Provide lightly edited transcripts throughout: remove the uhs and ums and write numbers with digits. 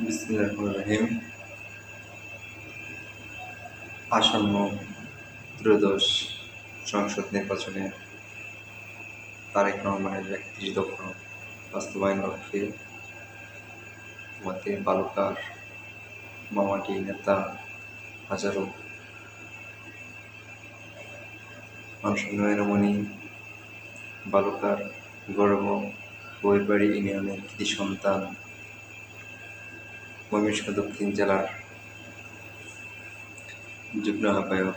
বিসমিল্লাহির রহমানির রহিম। আসন্ন ত্রয়োদশ সংসদ নির্বাচনে তারেক রহমানের ৩১ দফা বাস্তবায়ন লক্ষ্যে আমাদের বালুকার মামাটি নেতা হাজারো মানুষের নয়নমণি বালুকার গর্ব বইবাড়ি ইউনিয়নের কৃতি সন্তান ময়মনসিংহ দক্ষিণ জেলার যুগ্ম আহ্বায়ক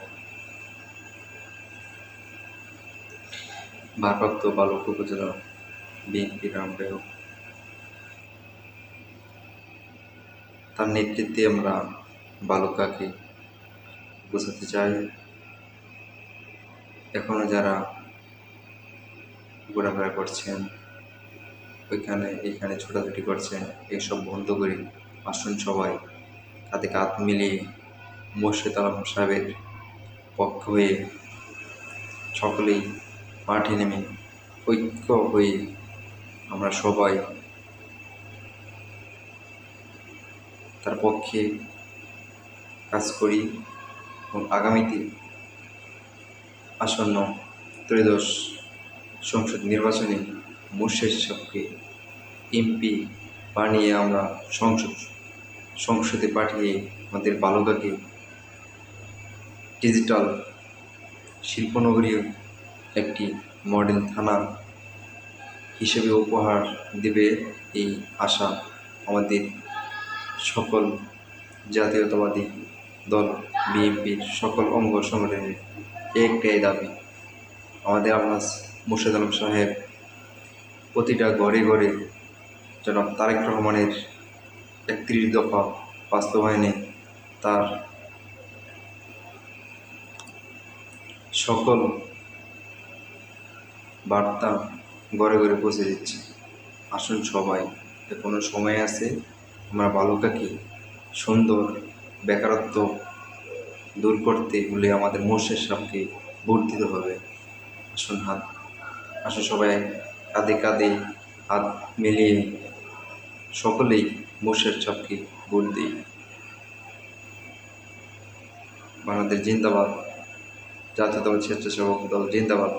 ভারপ্রাপ্ত বালক উপজেলা বিএনপির আহ্বায়ক, তার নেতৃত্বে আমরা বালুকাকে বোঝাতে চাই এখনো যারা ঘোরাফেরা করছেন, এখানে ছোটাছুটি করছেন, এসব বন্ধ করে আসুন সবাই কাঁধে কাঁধ মিলিয়ে মোর্শেদ আলম সাহেবের পক্ষ হয়ে সকলেই মাঠে নেমে ঐক্য হয়ে আমরা সবাই তার পক্ষে কাজ করি এবং আগামীতে আসন্ন ত্রয়োদশ সংসদ নির্বাচনে মোর্শেদ সাহেবকে এমপি বানিয়ে আমরা সংসদে পাঠিয়ে আমাদের বালুকাকে ডিজিটাল শিল্পনগরীয় একটি মডেল থানা হিসেবে উপহার দেবে এই আশা আমাদের সকল জাতীয়তাবাদী দল বিএনপির সকল অঙ্গ সংগঠনের একটাই দাবি। আমাদের আলহাজ মোর্শেদ আলম সাহেব প্রতিটা ঘরে ঘরে জনাব তারেক রহমানের ৩১ দফা বাস্তবায়নে তার সকল বার্তা ঘরে ঘরে পৌঁছে দিচ্ছে। আসুন সবাই, এখনো সময় আছে, আমরা বালুকাকে সুন্দর বেকারত্ব দূর করতে হলে আমাদের মোর্শেদ সাহেবকে ভোট দিতে হবে। আসুন সবাই কাঁধে কাঁধে হাত মিলিয়ে সকলেই মোর্শেদ সাহেবকে ভোট দিই। বাংলাদেশ জিন্দাবাদ, জাতীয়তাবাদী স্বেচ্ছাসেবক দল জিন্দাবাদ।